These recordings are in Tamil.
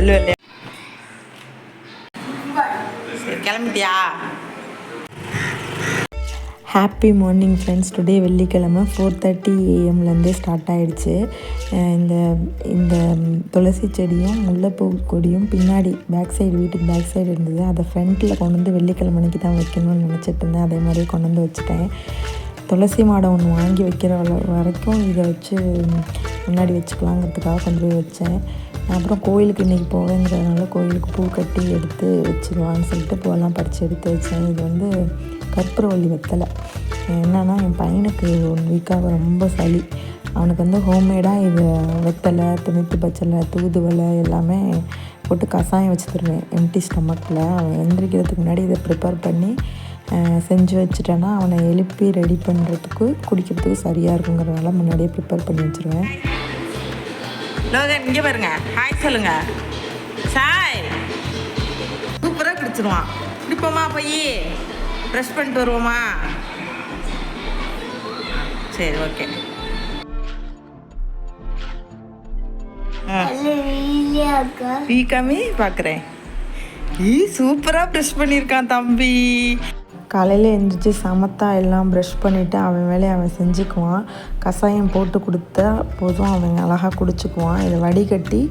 வெள்ளை வெள்ளையா. சரி கிளம்பிட்டியா? Happy morning friends. டுடே வெள்ளிக்கிழமை 4:30 AM ஸ்டார்ட் ஆகிடுச்சு. இந்த இந்த துளசி செடியும் முல்லைப்பூ கொடியும் பின்னாடி வீட்டுக்கு பேக் சைடு இருந்தது. அதை ஃப்ரண்ட்டில் கொண்டு வந்து வெள்ளிக்கிழமை அன்றைக்கி தான் வைக்கணும்னு நினச்சிட்டு இருந்தேன். அதே மாதிரி கொண்டு வந்து வச்சுட்டேன். துளசி மாடம் ஒன்று வாங்கி வைக்கிற வரைக்கும் இதை வச்சு முன்னாடி வச்சுக்கலாங்கிறதுக்காக கொண்டு போய் வச்சேன். அப்புறம் கோயிலுக்கு இன்றைக்கி போவேங்கிறதுனால கோயிலுக்கு பூ கட்டி எடுத்து வச்சுருவான்னு சொல்லிட்டு பூவெல்லாம் பறித்து எடுத்து வச்சேன். இது வந்து கற்பூரவள்ளி வெத்தலை. என்னென்னா என் பையனுக்கு 1 வீக்காக ரொம்ப சளி. அவனுக்கு வந்து ஹோம்மேடாக இது வெத்தலை, துணித்து பச்சலை, தூதுவலை எல்லாமே போட்டு கஷாயம் வச்சு தருவேன் எம்டி ஸ்டொமக்கில். அவன் எந்திரிக்கிறதுக்கு முன்னாடி இதை ப்ரிப்பேர் பண்ணி செஞ்சு வச்சுட்டேன்னா அவனை எழுப்பி ரெடி பண்ணுறதுக்கு குடிக்கிறதுக்கு சரியாக இருக்குங்கிறதுனால முன்னாடியே ப்ரிப்பேர் பண்ணி வச்சுருவேன். லோகன் இங்கே பாருங்க, ஹாய் சொல்லுங்க. சாய் சூப்பராக குடிச்சிருவான். குடிப்போமா போய் ப்ரெஷ் பண்ணிட்டு வருவோமா? சரி ஓகே. வீக்காமி பார்க்குறேன். சூப்பராக ப்ரெஷ் பண்ணியிருக்கான் தம்பி. காலையில் எழுந்திரிச்சி சமத்தா எல்லாம் ப்ரஷ் பண்ணிவிட்டு அவன் வேலையை அவன் செஞ்சுக்குவான். கஷாயம் போட்டு கொடுத்தா போதும், அவன் அழகாக குடிச்சுக்குவான். இதை வடிகட்டி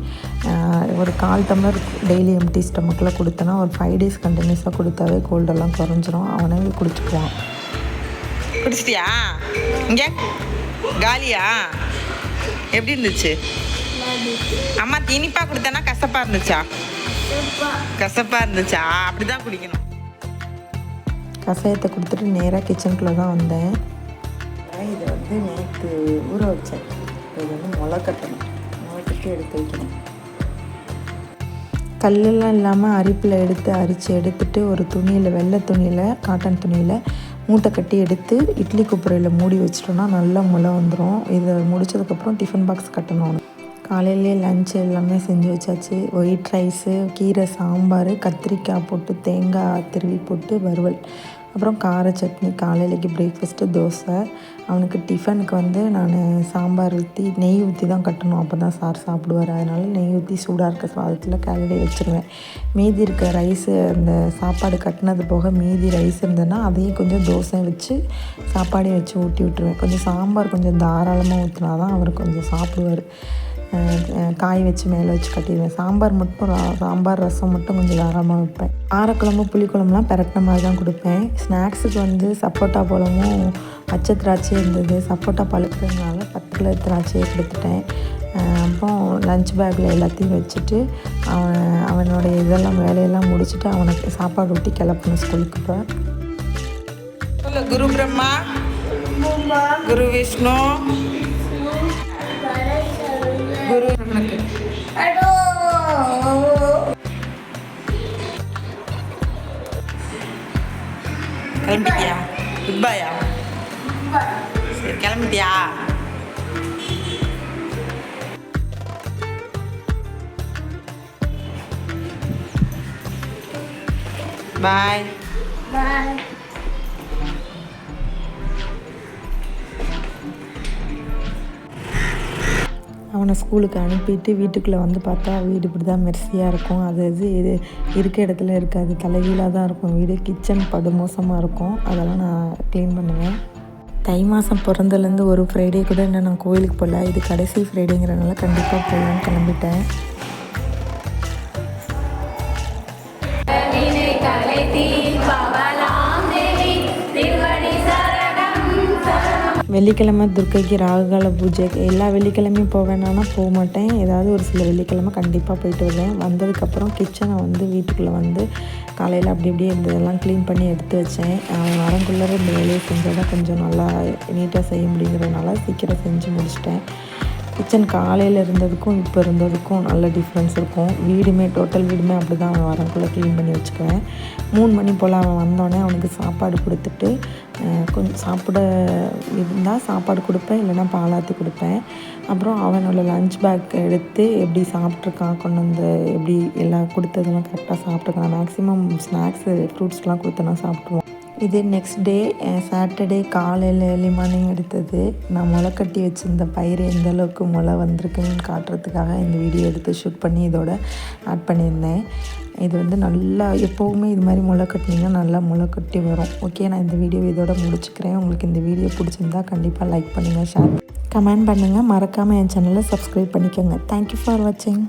ஒரு 1/4 டம்ளர் டெய்லி எம்டி ஸ்டொமக்கில் கொடுத்தனா ஒரு 5 days கண்டினியூஸாக கொடுத்தாவே கோல்டெல்லாம் குறைஞ்சிரும். அவனே குடிச்சுக்குவான். குடிச்சிட்டியா? இங்கே காலியா? எப்படி இருந்துச்சு? அம்மா இனிப்பாக கொடுத்தனா கசப்பாக இருந்துச்சா? கசப்பாக இருந்துச்சா? அப்படி தான் குடிக்கணும். கஷாயத்தை கொடுத்துட்டு நேராக கிச்சனுக்குள்ளே தான் வந்தேன். இதை வந்து நேற்று ஊற வச்சேன். இது வந்து முளை கட்டணும். முளைக்கட்டி எடுத்து வைக்கணும். கல்லெல்லாம் இல்லாமல் அரிப்பில் அரித்து எடுத்துட்டு ஒரு துணியில், வெள்ளை துணியில், காட்டன் துணியில் மூட்டை கட்டி எடுத்து இட்லி குப்பரையில் மூடி வச்சிட்டோன்னா நல்லா முளை வந்துடும். இதை முடித்ததுக்கப்புறம் டிஃபன் பாக்ஸ் கட்டணும். காலையிலே லன்ச் எல்லாமே செஞ்சு வச்சாச்சு. ஒயிட் ரைஸு, கீரை சாம்பார், கத்திரிக்காய் போட்டு தேங்காய் திருவி போட்டு வறுவல், அப்புறம் கார சட்னி. காலையிலைக்கு பிரேக்ஃபாஸ்ட்டு தோசை. அவனுக்கு டிஃபனுக்கு வந்து நான் சாம்பார் ஊற்றி நெய் ஊற்றி தான் கட்டணும். அப்போ தான் சார் சாப்பிடுவார். அதனால் நெய் ஊற்றி சூடாக இருக்க சாதத்தில் காலையிலே வச்சுருவேன். மீதி இருக்க ரைஸு, அந்த சாப்பாடு கட்டினது போக மீதி ரைஸ் இருந்ததுன்னா அதையும் கொஞ்சம் தோசை வச்சு சாப்பாடையும் வச்சு ஊட்டி விட்டுருவேன். கொஞ்சம் சாம்பார் கொஞ்சம் தாராளமாக ஊற்றினா தான் அவர் கொஞ்சம் சாப்பிடுவார். காய் வச்சு மேலே வச்சு கட்டிடுவேன். சாம்பார் ரசம் மட்டும் கொஞ்சம் தாராளமாக வைப்பேன். காரக்குழம்பு புளிக்குழம்புலாம் பெரட்டின மாதிரி தான் கொடுப்பேன். ஸ்நாக்ஸுக்கு வந்து சப்போட்டா பழமும் பச்சை திராட்சையும் இருந்தது. சப்போட்டா பழுக்கிறதுனால 10 கிலோ திராட்சையை கொடுத்துட்டேன். அப்புறம் லஞ்ச் பேக்கில் எல்லாத்தையும் வச்சுட்டு அவனுடைய இதெல்லாம் வேலையெல்லாம் முடிச்சுட்டு அவனுக்கு சாப்பாடு ஊட்டி கிளப்பணும் ஸ்கூலுக்கு. இப்போ குரு பிரம்மா, குரு விஷ்ணு, குரு கணக்கு. கிளம்பிட்டியா? குட் பாயா? சரி கிளம்பிட்டியா? பாய். பாய். அவனை ஸ்கூலுக்கு அனுப்பிட்டு வீட்டுக்குள்ளே வந்து பார்த்தா வீடு இப்படி தான் மெர்சியாக இருக்கும். அது இது இருக்க இடத்துல இருக்காது, தலைகீழாக தான் இருக்கும் வீடு. கிச்சன் படுமோசமாக இருக்கும். அதெல்லாம் நான் க்ளீன் பண்ணுவேன். தை மாதம் பிறந்ததுலேருந்து ஒரு ஃப்ரைடே கூட இன்னும் நான் கோயிலுக்கு போகல. இது கடைசி ஃப்ரைடேங்கிறனால கண்டிப்பாக போகலான்னு கிளம்பிட்டேன். வெள்ளிக்கிழமை துர்க்கைக்கு ராகுகால பூஜை. எல்லா வெள்ளிக்கிழமையும் போவேன்னா போக மாட்டேன். ஏதாவது ஒரு சில வெள்ளிக்கிழமை கண்டிப்பாக போயிட்டு வருவேன். வந்ததுக்கப்புறம் கிச்சனை வந்து வீட்டுக்குள்ளே வந்து காலையில் அப்படி இப்படியே இருந்ததெல்லாம் க்ளீன் பண்ணி எடுத்து வச்சேன். வரங்குள்ளே இந்த வேலையை செஞ்சால் தான் கொஞ்சம் நல்லா நீட்டாக செய்ய முடியுங்கிறதுனால சீக்கிரம் செஞ்சு முடிச்சிட்டேன். கிச்சன் காலையில் இருந்ததுக்கும் இப்போ இருந்ததுக்கும் நல்ல டிஃப்ரென்ஸ் இருக்கும். டோட்டல் வீடுமே அப்படி தான் அவன் வரக்குள்ளே க்ளீன் பண்ணி வச்சுக்குவேன். 3 மணி போல் அவன் வந்தோடனே அவனுக்கு சாப்பாடு கொடுத்துட்டு கொஞ்சம் சாப்பிட இருந்தால் சாப்பாடு கொடுப்பேன், இல்லைன்னா பாலாற்றி கொடுப்பேன். அப்புறம் அவனோட லஞ்ச் பேக் எடுத்து எப்படி சாப்பிட்ருக்கான், கொண்டு வந்து எப்படி எல்லாம் கொடுத்ததெல்லாம் கரெக்டாக சாப்பிட்ருக்கான். மேக்ஸிமம் ஸ்நாக்ஸு ஃப்ரூட்ஸ்லாம் கொடுத்தனா சாப்பிட்ருவான். இது நெக்ஸ்ட் டே சாட்டர்டே காலையில் ஏர்லி மார்னிங் எடுத்தது. நான் முளை கட்டி வச்சுருந்த பயிர் எந்த அளவுக்கு முளை வந்திருக்குன்னு காட்டுறதுக்காக இந்த வீடியோ எடுத்து ஷூட் பண்ணி இதோட ஆட் பண்ணியிருந்தேன். இது வந்து நல்லா எப்போவுமே இது மாதிரி முளை கட்டினீங்கன்னா நல்லா முளை கட்டி வரும். ஓகே, நான் இந்த வீடியோ இதோட முடிச்சுக்கிறேன். உங்களுக்கு இந்த வீடியோ பிடிச்சிருந்தா கண்டிப்பாக லைக் பண்ணுங்கள், ஷேர் கமெண்ட் பண்ணுங்கள். மறக்காமல் என் சேனலை சப்ஸ்கிரைப் பண்ணிக்கோங்க. தேங்க்யூ ஃபார் வாட்சிங்.